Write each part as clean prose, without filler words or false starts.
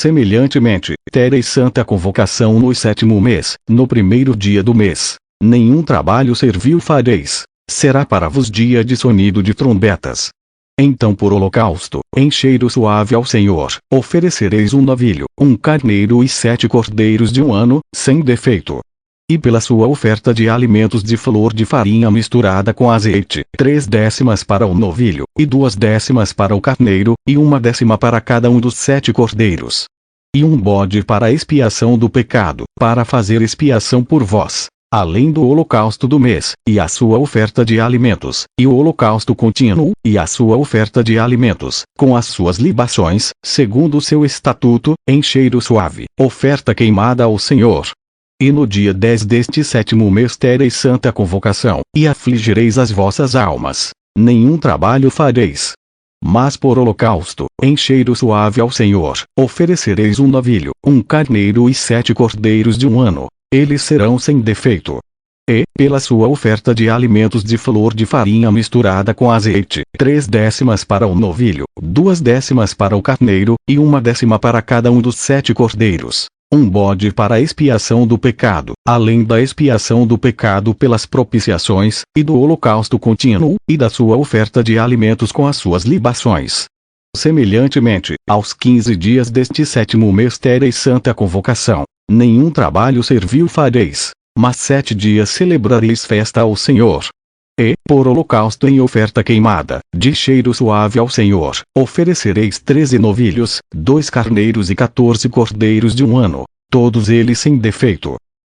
Semelhantemente, tereis santa convocação no 7º mês, no 1º dia do mês. Nenhum trabalho servil fareis. Será para vos dia de sonido de trombetas. Então por holocausto, em cheiro suave ao Senhor, oferecereis um novilho, um carneiro e 7 cordeiros de 1 ano, sem defeito. E pela sua oferta de alimentos de flor de farinha misturada com azeite, 3/10 para o novilho, e 2/10 para o carneiro, e 1/10 para cada um dos 7 cordeiros. E um bode para a expiação do pecado, para fazer expiação por vós, além do holocausto do mês, e a sua oferta de alimentos, e o holocausto contínuo, e a sua oferta de alimentos, com as suas libações, segundo o seu estatuto, em cheiro suave, oferta queimada ao Senhor. E no dia 10 deste 7º mês tereis santa convocação, e afligireis as vossas almas. Nenhum trabalho fareis. Mas por holocausto, em cheiro suave ao Senhor, oferecereis um novilho, um carneiro e 7 cordeiros de 1 ano. Eles serão sem defeito. E, pela sua oferta de alimentos de flor de farinha misturada com azeite, 3/10 para o novilho, 2/10 para o carneiro, e 1/10 para cada um dos 7 cordeiros. Um bode para a expiação do pecado, além da expiação do pecado pelas propiciações, e do holocausto contínuo, e da sua oferta de alimentos com as suas libações. Semelhantemente, aos 15 dias deste 7º mês tereis santa convocação. Nenhum trabalho servil fareis, mas 7 dias celebrareis festa ao Senhor. E, por holocausto em oferta queimada, de cheiro suave ao Senhor, oferecereis 13 novilhos, 2 carneiros e 14 cordeiros de 1 ano, todos eles sem defeito.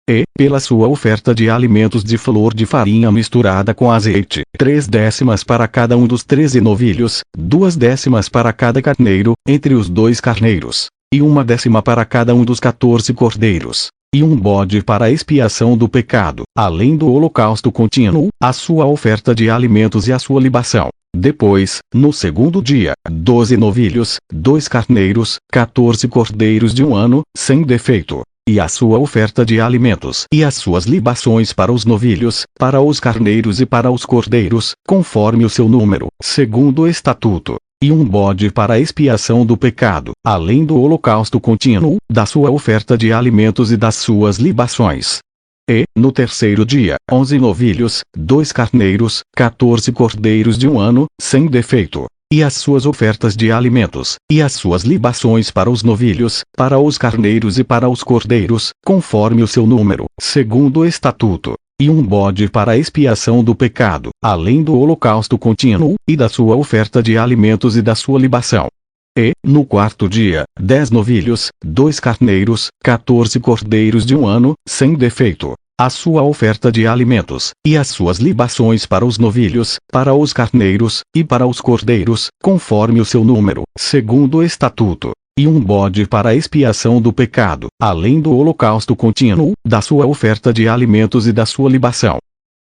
E, pela sua oferta de alimentos de flor de farinha misturada com azeite, 3/10 para cada um dos 13 novilhos, 2/10 para cada carneiro, entre os 2 carneiros, e 1/10 para cada um dos 14 cordeiros. E um bode para a expiação do pecado, além do holocausto contínuo, a sua oferta de alimentos e a sua libação. Depois, no 2º dia, 12 novilhos, 2 carneiros, 14 cordeiros de 1 ano, sem defeito. E a sua oferta de alimentos e as suas libações para os novilhos, para os carneiros e para os cordeiros, conforme o seu número, segundo o estatuto. E um bode para a expiação do pecado, além do holocausto contínuo, da sua oferta de alimentos e das suas libações. E, no 3º dia, 11 novilhos, 2 carneiros, 14 cordeiros de 1 ano, sem defeito. E as suas ofertas de alimentos, e as suas libações para os novilhos, para os carneiros e para os cordeiros, conforme o seu número, segundo o estatuto. E um bode para a expiação do pecado, além do holocausto contínuo, e da sua oferta de alimentos e da sua libação. E, no 4º dia, 10 novilhos, 2 carneiros, 14 cordeiros de 1 ano, sem defeito. A sua oferta de alimentos, e as suas libações para os novilhos, para os carneiros, e para os cordeiros, conforme o seu número, segundo o estatuto. E um bode para a expiação do pecado, além do holocausto contínuo, da sua oferta de alimentos e da sua libação.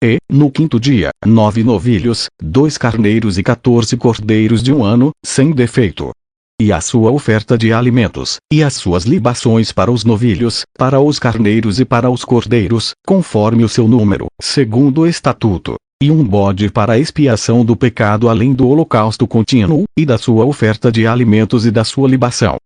E, no 5º dia, 9 novilhos, 2 carneiros e 14 cordeiros de 1 ano, sem defeito. E a sua oferta de alimentos, e as suas libações para os novilhos, para os carneiros e para os cordeiros, conforme o seu número, segundo o estatuto. E um bode para a expiação do pecado além do holocausto contínuo, e da sua oferta de alimentos e da sua libação.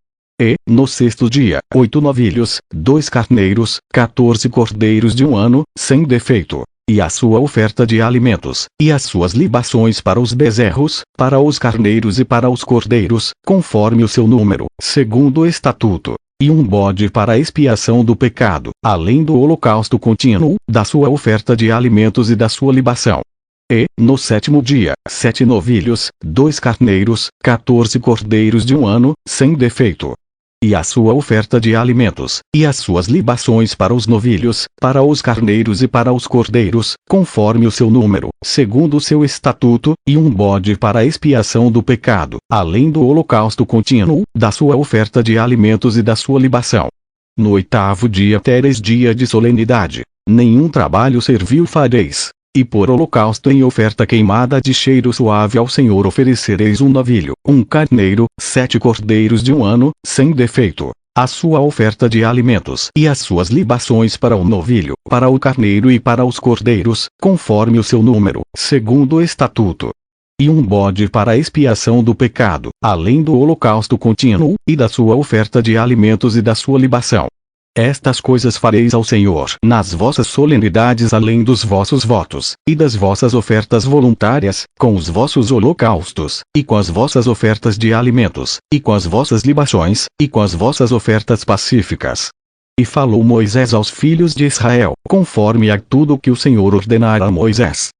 E, no 6º dia, 8 novilhos, 2 carneiros, 14 cordeiros de 1 ano, sem defeito. E a sua oferta de alimentos, e as suas libações para os bezerros, para os carneiros e para os cordeiros, conforme o seu número, segundo o estatuto. E um bode para a expiação do pecado, além do holocausto contínuo, da sua oferta de alimentos e da sua libação. E, no 7º dia, 7 novilhos, 2 carneiros, 14 cordeiros de 1 ano, sem defeito. E a sua oferta de alimentos, e as suas libações para os novilhos, para os carneiros e para os cordeiros, conforme o seu número, segundo o seu estatuto, e um bode para a expiação do pecado, além do holocausto contínuo, da sua oferta de alimentos e da sua libação. No 8º dia tereis dia de solenidade. Nenhum trabalho servil fareis. E por holocausto em oferta queimada de cheiro suave ao Senhor oferecereis um novilho, um carneiro, 7 cordeiros de 1 ano, sem defeito. A sua oferta de alimentos e as suas libações para o novilho, para o carneiro e para os cordeiros, conforme o seu número, segundo o estatuto. e um bode para a expiação do pecado, além do holocausto contínuo, e da sua oferta de alimentos e da sua libação. Estas coisas fareis ao Senhor nas vossas solenidades além dos vossos votos, e das vossas ofertas voluntárias, com os vossos holocaustos, e com as vossas ofertas de alimentos, e com as vossas libações, e com as vossas ofertas pacíficas. E falou Moisés aos filhos de Israel, conforme a tudo que o Senhor ordenara a Moisés.